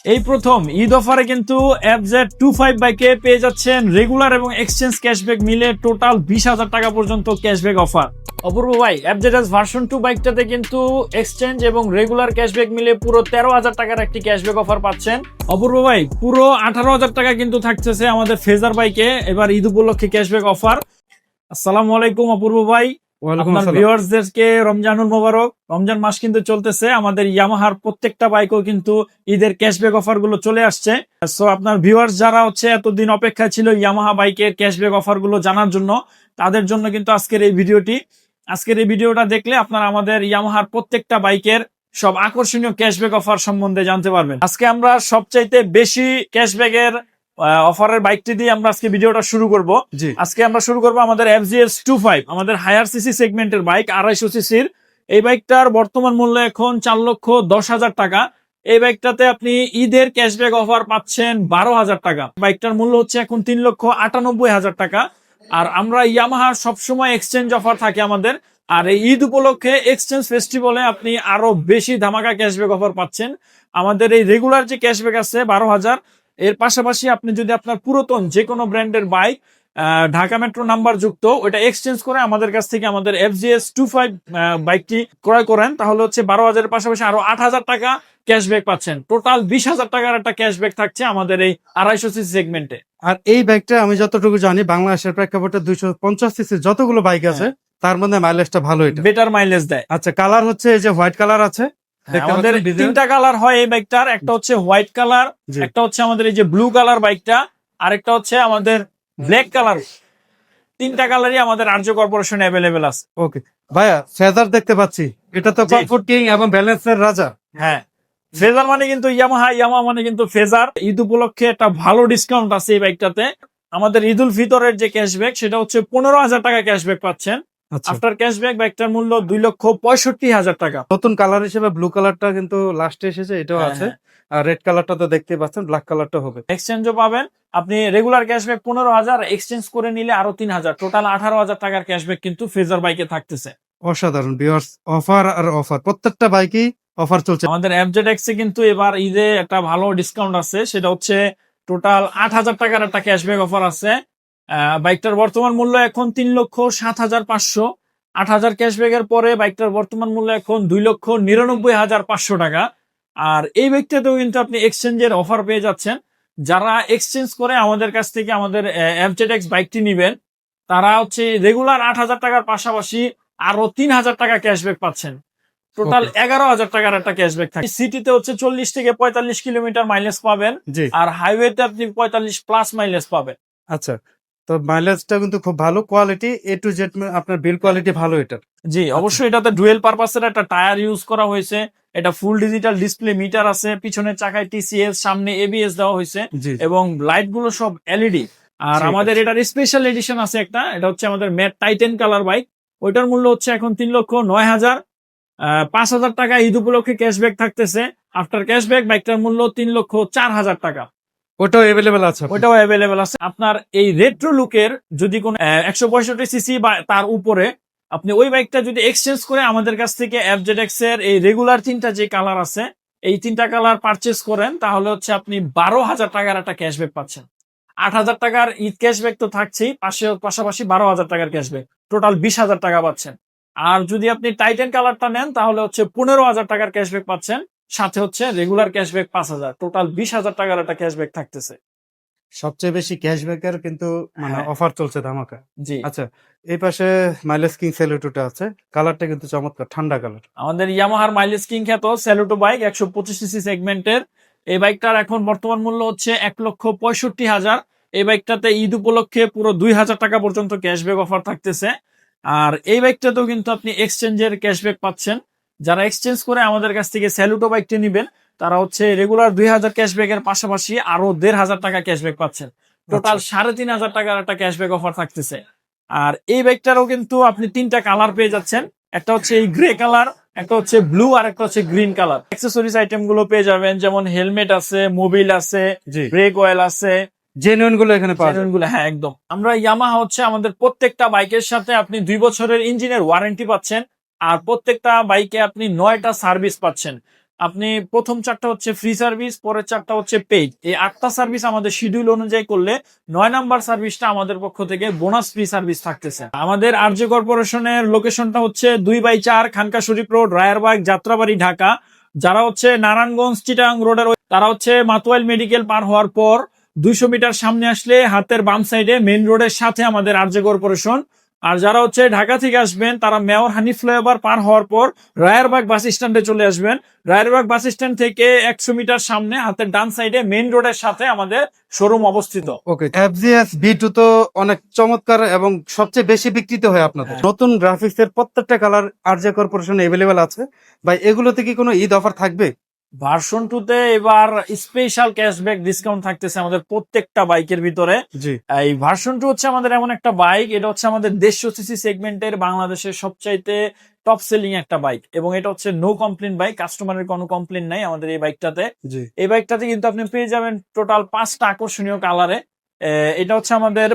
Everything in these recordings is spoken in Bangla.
এই প্রথম ঈদ অফারে কিন্তু FZ25 বাইকে পেয়ে যাচ্ছেন রেগুলার এবং এক্সচেঞ্জ ক্যাশব্যাক মিলে টোটাল 20,000 টাকা পর্যন্ত ক্যাশব্যাক অফার। অপূর্ব ভাই, FZS ভার্সন 2 বাইকটাতে কিন্তু এক্সচেঞ্জ এবং রেগুলার ক্যাশব্যাক মিলে পুরো 13,000 টাকার একটি ক্যাশব্যাক অফার পাচ্ছেন। অপূর্ব ভাই, পুরো 18,000 টাকা কিন্তু থাকতেছে আমাদের ফেজার বাইকে এবার ঈদ উপলক্ষে ক্যাশব্যাক অফার। আসসালামু আলাইকুম অপূর্ব ভাই। আপনার ভিউয়ার্সদেরকে রমজানুল মোবারক। রমজান মাস কিন্তু চলতেছে, আমাদের ইয়ামাহার প্রত্যেকটা বাইকও কিন্তু ঈদের ক্যাশব্যাক অফার গুলো চলে আসছে। সো আপনার ভিউয়ার্স যারা এতদিন অপেক্ষা ছিল ইয়ামাহা বাইকের ক্যাশব্যাক অফার গুলো জানার জন্য, তাদের জন্য কিন্তু আজকের এই ভিডিওটা দেখলে আপনারা আমাদের ইয়ামাহার প্রত্যেকটা বাইকের সব আকর্ষণীয় ক্যাশব্যাক অফার সম্বন্ধে জানতে পারবেন। আজকে আমরা সবচাইতে বেশি ক্যাশব্যাকের অফারের বাইকটি দিয়ে আমরা আজকে ভিডিওটা শুরু করব। আজকে আমরা শুরু করব আমাদের FZS25, আমাদের হায়ার সিসি সেগমেন্টের বাইক, 250 সিসির। এই বাইকটার বর্তমান মূল্য এখন 4,10,000 টাকা। এই বাইকটাতে আপনি ঈদের ক্যাশব্যাক অফার পাচ্ছেন 12,000 টাকা। বাইকটার মূল্য হচ্ছে এখন 3,98,000 টাকা। আর আমরা ইয়ামাহার সবসময় এক্সচেঞ্জ অফার থাকে আমাদের, আর এই ঈদ উপলক্ষে এক্সচেঞ্জ ফেস্টিভ্যালে আপনি আরো বেশি ধামাকা ক্যাশব্যাক অফার পাচ্ছেন। আমাদের এই রেগুলার যে ক্যাশব্যাক আছে 12,000, এর পাশাপাশি আপনি যদি আপনার পুরাতন যে কোনো ব্র্যান্ডের বাইক ঢাকা মেট্রো নাম্বার যুক্ত ওটা এক্সচেঞ্জ করে আমাদের কাছ থেকে আমাদের FZS25 বাইকটি ক্রয় করেন, তাহলে হচ্ছে 12,000 এর পাশাপাশি আরো 8,000 টাকা ক্যাশব্যাক পাচ্ছেন। টোটাল 20,000 টাকার একটা ক্যাশব্যাক থাকছে আমাদের এই 250 সিসি সেগমেন্টে। আর এই বাইকটা আমি যতটুকু জানি বাংলাদেশের প্রেক্ষাপটে 250 সিসির যতগুলো বাইক আছে তার মধ্যে মাইলেজটা ভালো, এটা বেটার মাইলেজ দেয়। আচ্ছা, কালার হচ্ছে এই যে হোয়াইট কালার আছে, আমাদের তিনটা কালার হয় এই বাইকটার। একটা হচ্ছে হোয়াইট কালার, একটা হচ্ছে আমাদের এই যে ব্লু কালার বাইকটা, আর একটা হচ্ছে আমাদের ব্ল্যাক কালার। তিনটা কালারই আমাদের আর্য কর্পোরেশনে অ্যাভেলেবেল আছে। ওকে ভাইয়া, ফেজার দেখতে পাচ্ছি, এটা তো কমফোর্ট কিং এবং ব্যালেন্সের রাজা। হ্যাঁ, ফেজার মানে কিন্তু ইয়ামাহা মানে কিন্তু ফেজার। ঈদ উপলক্ষে একটা ভালো ডিসকাউন্ট আছে এই বাইকটাতে। আমাদের ঈদ উল ফিতরের যে ক্যাশব্যাক সেটা হচ্ছে 15,000 টাকা ক্যাশব্যাক পাচ্ছেন। আফটার ক্যাশব্যাক বাইকটার মূল্য 2,65,000 টাকা। নতুন কালার হিসেবে ব্লু কালারটা কিন্তু লাস্টে এসেছে, এটাও আছে। আর রেড কালারটা তো দেখতে পাচ্ছেন, ব্ল্যাক কালারটা হবে। এক্সচেঞ্জও পাবেন আপনি। রেগুলার ক্যাশব্যাক 15,000, এক্সচেঞ্জ করে নিলে আরো 3,000, টোটাল 18,000 টাকার ক্যাশব্যাক কিন্তু ফেজার বাইকে থাকতেছে। অসাধারণ ভিউয়ার্স, অফার আর অফার, প্রত্যেকটা বাইকই অফার চলছে। আমাদের FZX এ কিন্তু এবার ঈদে একটা ভালো ডিসকাউন্ট আছে, সেটা হচ্ছে টোটাল 8,000 টাকার একটা ক্যাশব্যাক অফার আছে। বাইকটার বর্তমান মূল্য এখন 3,07,500। 8,000 ক্যাশব্যাকের পরে বাইকটার বর্তমান মূল্য এখন 2,99,500 টাকা। আর এই বাইকটাতেও কিন্তু আপনি এক্সচেঞ্জের অফার পেয়ে যাচ্ছেন। যারা এক্সচেঞ্জ করে আমাদের কাছ থেকে আমাদের FZX বাইকটি নিবেন, তারা রেগুলার 8,000 টাকার পাশাপাশি আরো 3,000 টাকা ক্যাশব্যাক পাচ্ছেন। টোটাল 11,000 টাকার একটা ক্যাশব্যাক থাকে। সিটিতে 40 থেকে 45 কিলোমিটার মাইলেজ পাবেন, আর হাইওয়েতে আপনি 45 প্লাস মাইলেজ পাবেন। আচ্ছা, তো মাইলেজটা কিন্তু খুব ভালো, কোয়ালিটি A to Z, আপনার বিল কোয়ালিটি ভালো এটা। জি অবশ্যই, এটাতে ডুয়েল পারপাসের একটা টায়ার ইউজ করা হয়েছে। এটা ফুল ডিজিটাল ডিসপ্লে মিটার আছে, পিছনের চাকায় TCS, সামনে ABS দেওয়া হয়েছে, এবং লাইট গুলো সব LED। আর আমাদের এটার স্পেশাল এডিশন আছে একটা, এটা হচ্ছে আমাদের ম্যাট টাইটেন কালার বাইক। ওইটার মূল্য হচ্ছে এখন 3,09,000। 5,000 টাকা ঈদ উপলক্ষে ক্যাশব্যাক থাকতেছে। আফটার ক্যাশব্যাক বাইকটার মূল্য 3,04,000 টাকা। ওটাও অ্যাভেলেবেল আছে, ওটাও অ্যাভেলেবেল আছে। আপনার এই রেট্রো লুকের যদি কোনো 165 সিসি বা তার উপরে আপনি ওই বাইকটা যদি এক্সচেঞ্জ করে আমাদের কাছ থেকে FZX এর এই রেগুলার তিনটা যে কালার আছে, এই তিনটা কালার পারচেজ করেন, তাহলে আপনি 12,000 টাকার একটা ক্যাশব্যাক পাচ্ছেন। 8,000 টাকার ঈদ ক্যাশব্যাক তো থাকছেই, পাশাপাশি 12,000 টাকার ক্যাশব্যাক, টোটাল 20,000 টাকা পাচ্ছেন। আর যদি আপনি টাইটেন কালারটা নেন, তাহলে 15,000 টাকার ক্যাশব্যাক পাচ্ছেন, সাথে রেগুলার ক্যাশব্যাক 5,000, টোটাল 20,000 টাকার একটা ক্যাশব্যাক থাকতেছে। সবচেয়ে বেশি ক্যাশব্যাকের কিন্তু অফার চলছে ধামাকা। জি আচ্ছা, এই পাশে মাইলেজ কিং স্যালুটোটা আছে, কালারটা কিন্তু চমৎকার, ঠান্ডা কালার। আমাদের ইয়ামাহার মাইলেজ কিং খ্যাত স্যালুটো বাইক 125 সিসি সেগমেন্টের। এই বাইকটার এখন বর্তমান মূল্য হচ্ছে 1,65,000। এই বাইকটাতে ঈদ উপলক্ষে পুরো 2,000 টাকা পর্যন্ত ক্যাশব্যাক অফার থাকতেছে। আর এই বাইকটাতেও কিন্তু আপনি এক্সচেঞ্জের ক্যাশব্যাক পাচ্ছেন। যারা এক্সচেঞ্জ করে আমাদের কাছ থেকে স্যালুটো বাইকটি নিবেন, তারা রেগুলার 2,000 ক্যাশব্যাকের পাশাপাশি আরো 1,500 টাকা ক্যাশব্যাক পাচ্ছেন। টোটাল 3,500 টাকার একটা ক্যাশব্যাক অফার থাকতেছে। আর এই বাইকটারও কিন্তু আপনি তিনটা কালার পেয়ে যাচ্ছেন, একটা হচ্ছে এই গ্রে কালার, একটা হচ্ছে ব্লু, আর একটা হচ্ছে গ্রিন কালার। অ্যাক্সেসরিজ আইটেম গুলো পেয়ে যাবেন, যেমন হেলমেট আছে, মোবিল আছে, ব্রেক অয়েল আছে, জেনুইন গুলো এখানে পাওয়া যায়। হ্যাঁ একদম। আমরা ইয়ামাহা আমাদের প্রত্যেকটা বাইকের সাথে আপনি 2 বছরের ইঞ্জিনের ওয়ারেন্টি পাচ্ছেন, আর প্রত্যেকটা বাইকে আপনি 9টা সার্ভিস পাচ্ছেন। আপনি প্রথম 4টা হচ্ছে ফ্রি সার্ভিস, পরের 4টা হচ্ছে পেইড। এই 8টা সার্ভিস আমাদের শিডিউল অনুযায়ী করলে 9 নাম্বার সার্ভিসটা আমাদের পক্ষ থেকে বোনাস ফ্রি সার্ভিস থাকতেছে। আমাদের আরজে কর্পোরেশনের লোকেশনটা হচ্ছে 2/4 খানকা শরীফ রোড, রায়েরবাগ, যাত্রাবাড়ি, ঢাকা। যারা হচ্ছে নারায়ণগঞ্জ চিটাগাং রোডের তারা হচ্ছে মাতোয়াইল মেডিকেল পার হওয়ার পর 200 মিটার সামনে আসলে হাতের বাম সাইডে মেইন রোডের সাথে আমাদের আরজে কর্পোরেশন। আর যারা হচ্ছে ঢাকা থেকে আসবেন তারা মেয়র হানি ফ্লাইওভার পার হওয়ার পর রায়েরবাগ বাস স্ট্যান্ডে চলে আসবেন। রায়েরবাগ বাস স্ট্যান্ড থেকে 100 মিটার সামনে হাতের ডান সাইডে মেইন রোডের সাথে আমাদের শোরুম অবস্থিত। ওকে, FGS B2 তো অনেক চমৎকার এবং সবচেয়ে বেশি বিক্রিত হয় আপনাদের। নতুন গ্রাফিক্স এর প্রত্যেকটা কালার আরজে কর্পোরেশনে अवेलेबल আছে ভাই। এগুলোতে কি কোনো ঈদ অফার থাকবে? ভার্সন 2 তে এবার স্পেশাল ক্যাশব্যাক ডিসকাউন্ট থাকতেছে আমাদের প্রত্যেকটা বাইকের ভিতরে। জি, এই ভার্সন 2 হচ্ছে আমাদের এমন একটা বাইক, এটা হচ্ছে আমাদের 150 সিসি সেগমেন্টের বাংলাদেশের সবচাইতে টপ সেলিং একটা বাইক, এবং এটা হচ্ছে নো কমপ্লেন বাইক, কাস্টমারের কোনো কমপ্লেন নাই আমাদের এই বাইকটাতে। জি। এই বাইকটাতে কিন্তু আপনি পেয়ে যাবেন টোটাল 5টা আকর্ষণীয় কালারে। এটা হচ্ছে আমাদের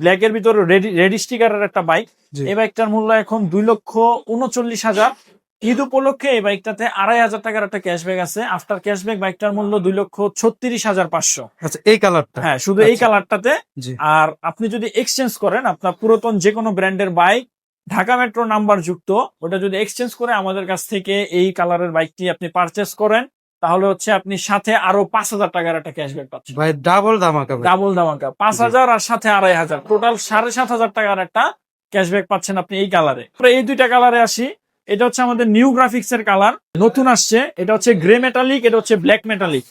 ব্ল্যাক এর ভিতরে রেডি স্টিকারের একটা বাইক। জি। এই বাইকটার মূল্য এখন 2,39,000। ঈদ উপলক্ষে এই বাইকটাতে 2,500 টাকার একটা ক্যাশব্যাক আছে। আফটার ক্যাশব্যাক বাইকটার মূল্য 2,36,500। আচ্ছা, এই কালারটা? হ্যাঁ, শুধু এই আচ্ছা। কালারটাতে। জি। আর আপনি যদি এক্সচেঞ্জ করেন, আপনার পুরাতন যে কোনো ব্র্যান্ডের বাইক ঢাকা মেট্রো নাম্বার যুক্ত, ওটা যদি এক্সচেঞ্জ করে আমাদের কাছ থেকে এই কালারের বাইকটি আপনি পারচেস করেন, তাহলে হচ্ছে আপনি সাথে আরো 5,000 টাকার একটা ক্যাশব্যাক পাচ্ছেন। ভাই ডাবল ধামাকা ভাই। ডাবল ধামাকা 5,000 আর সাথে 2,500, টোটাল 7,500 টাকার একটা ক্যাশব্যাক পাচ্ছেন আপনি এই কালারে। এই দুইটা কালারে আসি। এটা হচ্ছে আমাদের নিউ গ্রাফিক্স এর কালার, নতুন আসছে। এটা হচ্ছে গ্রে মেটালিক, এটা হচ্ছে ব্ল্যাক মেটালিক।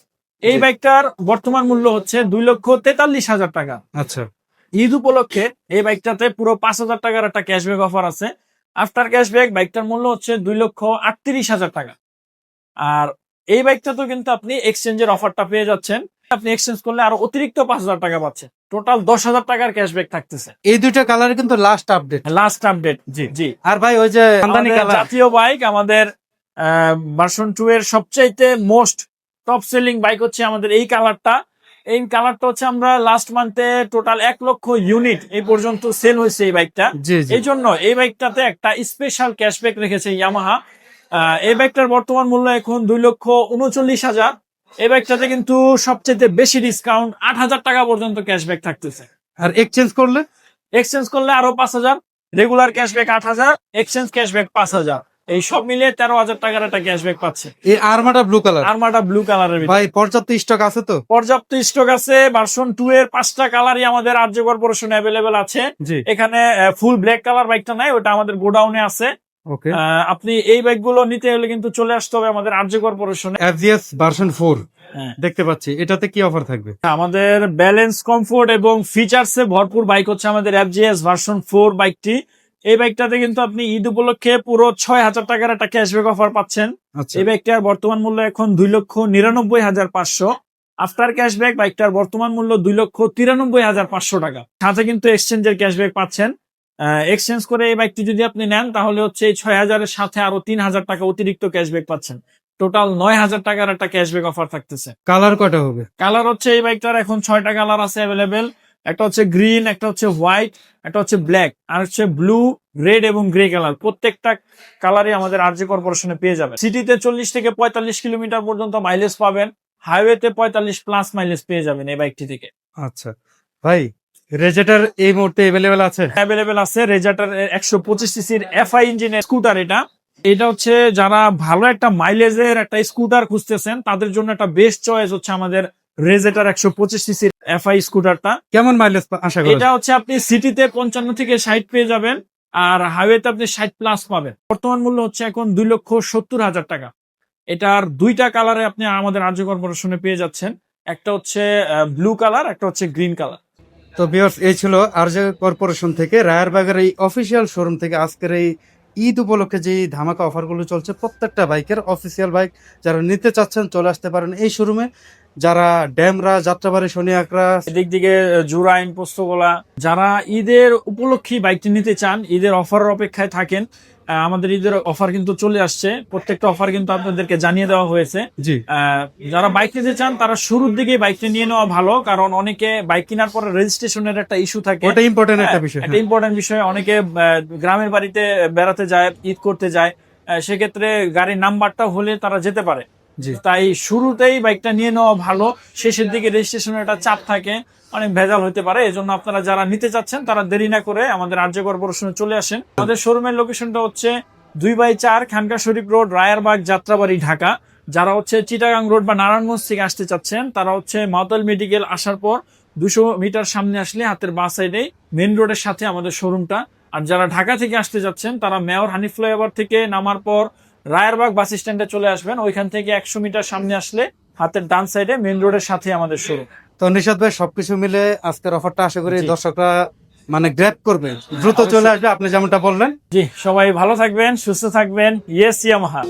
এই জি। বাইকটার বর্তমান মূল্য হচ্ছে 2,43,000 টাকা। আচ্ছা। ঈদ উপলক্ষে এই বাইকটাতে পুরো 5,000 টাকার একটা ক্যাশব্যাক অফার আছে। আফটার ক্যাশব্যাক বাইকটার মূল্য হচ্ছে 2,38,000 টাকা। আর এই বাইকটাতেও কিন্তু আপনি এক্সচেঞ্জের অফারটা পেয়ে যাচ্ছেন। আপনি এক্সচেঞ্জ করলে আরো অতিরিক্ত 5,000 টাকা পাচ্ছেন। টোটাল 10,000 টাকার ক্যাশব্যাক থাকতেছে। এই দুইটা কালার কিন্তু লাস্ট আপডেট। Last update. জি জি। আর ভাই ওই যে আমদানি আমাদের কালার, জাতীয় বাইক, আমাদের ভার্সন 2 এর সবচাইতে মোস্ট টপ সেলিং বাইক হচ্ছে আমাদের এই কালারটা। এই কালারটা হচ্ছে আমরা লাস্ট মান্থে টোটাল 1 লক্ষ ইউনিট এই পর্যন্ত সেল হয়েছে এই বাইকটা। জি জি। এই জন্য এই বাইকটাতে একটা স্পেশাল ক্যাশব্যাক রেখেছে ইয়ামাহা। এই বাইকটার বর্তমান মূল্য এখন 2,39,000। এই বাইকটাতে কিন্তু সবচেয়ে বেশি ডিসকাউন্ট 8,000 টাকা পর্যন্ত ক্যাশব্যাক থাকতেছে। আর এক্সচেঞ্জ করলে? এক্সচেঞ্জ করলে আরো 5,000, রেগুলার ক্যাশব্যাক 8,000, এক্সচেঞ্জ ক্যাশব্যাক 5,000, এই সব মিলিয়ে 13,000 টাকার একটা ক্যাশব্যাক পাচ্ছে। এই আরমাটা ব্লু কালার, আরমাটা ব্লু কালারের ভিতরে ভাই পর্যাপ্ত স্টক আছে তো? পর্যাপ্ত স্টক আছে। ভার্সন 2 এর 5টা কালারই আমাদের আরজে কর্পোরেশনে अवेलेबल আছে। জি। এখানে ফুল ব্ল্যাক কালার বাইকটা নাই, ওটা আমাদের গোডাউনে আছে। ওকে। আপনি এই বাইকগুলো নিতে হলে কিন্তু চলে আসতে হবে আমাদের আরজে কর্পোরেশনে। FGS ভার্সন 4 হ্যাঁ। দেখতে পাচ্ছি, এটাতে কি অফার থাকবে? আমাদের ব্যালেন্স, কমফোর্ট এবং ফিচারসে ভরপুর বাইক হচ্ছে আমাদের FGS ভার্সন 4 বাইকটি। এই বাইকটাতে কিন্তু আপনি ঈদ উপলক্ষে পুরো 6,000 টাকার একটা ক্যাশব্যাক অফার পাচ্ছেন। আচ্ছা। এই বাইকটার বর্তমান মূল্য এখন 2,99,500। আফটার ক্যাশব্যাক বাইকটার বর্তমান মূল্য 2,93,500 টাকা। সাথে কিন্তু এক্সচেঞ্জের ক্যাশব্যাক পাচ্ছেন। এক্সচেঞ্জ করে এই বাইকটি যদি আপনি নেন, তাহলে হচ্ছে এই 6,000 এর সাথে আরো 3,000 টাকা অতিরিক্ত ক্যাশব্যাক পাচ্ছেন। টোটাল 9,000 টাকার একটা ক্যাশব্যাক অফার থাকতেছে। কালার কয়টা হবে? কালার হচ্ছে এই বাইকটার এখন 6টা কালার আছে অ্যাভেলেবেল। একটা হচ্ছে গ্রিন, একটা হচ্ছে হোয়াইট, একটা হচ্ছে ব্ল্যাক, আর হচ্ছে ব্লু, রেড এবং গ্রে কালার। প্রত্যেকটা কালারই আমাদের আরজে কর্পোরেশনে পেয়ে যাবেন। সিটিতে 40 থেকে 45 কিলোমিটার পর্যন্ত মাইলেজ পাবেন, হাইওয়েতে 45+ মাইলেজ পেয়ে যাবেন এই বাইকটি থেকে। আচ্ছা ভাই, রেজেটার এই মুহূর্তে अवेलेबल আছে? অ্যাভেলেবেল আছে। রেজাটার 125 সিসির FI ইঞ্জিনের স্কুটার এটা। এটা হচ্ছে যারা ভালো একটা মাইলেজের একটা স্কুটার খুঁজতেছেন, তাদের জন্য একটা বেস্ট চয়েস হচ্ছে আমাদের রেজেটার 125 সিসির FI স্কুটারটা। কেমন মাইলেজ আশা করেন? এটা হচ্ছে আপনি সিটিতে 55 থেকে 60 পেয়ে যাবেন, আর হাইওয়েতে আপনি 60+ পাবেন। বর্তমান মূল্য হচ্ছে এখন 2,70,000 টাকা। এটার 2টা কালারে আপনি আমাদের আরজে কর্পোরেশনে পেয়ে যাচ্ছেন। একটা হচ্ছে ব্লু কালার, একটা হচ্ছে গ্রিন কালার। তো ভিউয়ার্স, এই ছিল আরজে কর্পোরেশন থেকে রায়েরবাগের এই অফিসিয়াল শোরুম থেকে আজকের এই ঈদ উপলক্ষে যে ধামাকা অফারগুলো চলছে প্রত্যেকটা বাইকের অফিসিয়াল বাইক যারা নিতে চাচ্ছেন চলে আসতে পারেন এই শোরুমে। যারা ড্যামরা, যাত্রাবাড়ি, শনিয়াকড়া, এদিক দিকে জুরাইন, পোস্তগোলা, যারা ঈদের উপলক্ষে বাইকটি নিতে চান, ঈদের অফারের অপেক্ষায় থাকেন, আমাদের ঈদের অফার কিন্তু চলে আসছে। প্রত্যেকটা অফার কিন্তু আপনাদেরকে জানিয়ে দেওয়া হয়েছে। জি। যারা বাইক নিতে চান তারা শুরুর দিকে বাইকটা নিয়ে নেওয়া ভালো, কারণ অনেকে বাইক কেনার পরে রেজিস্ট্রেশনের একটা ইস্যু থাকে। ওটা ইম্পর্টেন্ট একটা বিষয়। একটা ইম্পর্টেন্ট বিষয়। অনেকে গ্রামের বাড়িতে বেড়াতে যায়, ঈদ করতে যায়, সেক্ষেত্রে গাড়ির নাম্বারটা হলে তারা যেতে পারে। জি। তাই শুরুতেই বাইকটা নিয়ে নেওয়া ভালো, শেষের দিকে রেজিস্ট্রেশনের একটা চাপ থাকে, অনেক ভেজাল হতে পারে। এজন্য আপনারা যারা নিতে চাচ্ছেন তারা দেরি না করে আমাদের আরজে কর্পোরেশনে চলে আসেন। আমাদের শোরুমের লোকেশনটা হচ্ছে 2/4 খানকা শরীফ রোড, রায়ারবাগ, যাত্রাবাড়ি, ঢাকা। যারা হচ্ছে চিটাগাং রোড বা নারায়ণগঞ্জ থেকে আসতে চাচ্ছেন তারা হচ্ছে মাওতাল মেডিকেল আসার পর 200 মিটার সামনে আসলে হাতের বাঁ সাইডে মেইন রোডের সাথে আমাদের শোরুমটা। আর যারা ঢাকা থেকে আসতে যাচ্ছেন তারা মেয়র হানিফ ফ্লাইওভার থেকে নামার পর রায়ারবাগ বাস স্ট্যান্ডে চলে আসবেন। ওইখান থেকে 100 মিটার সামনে আসলে হাতের ডান সাইডে মেইন রোডের সাথে আমাদের শোরুম। তো নিশাদ ভাই, সবকিছু মিলে আজকের অফারটা আশা করি জি। দর্শকরা মানে গ্র্যাব করবে, দ্রুত চলে আসবে আপনি যেমনটা বললেন। জি, সবাই ভালো থাকবেন, সুস্থ থাকবেন। Yes Yamaha.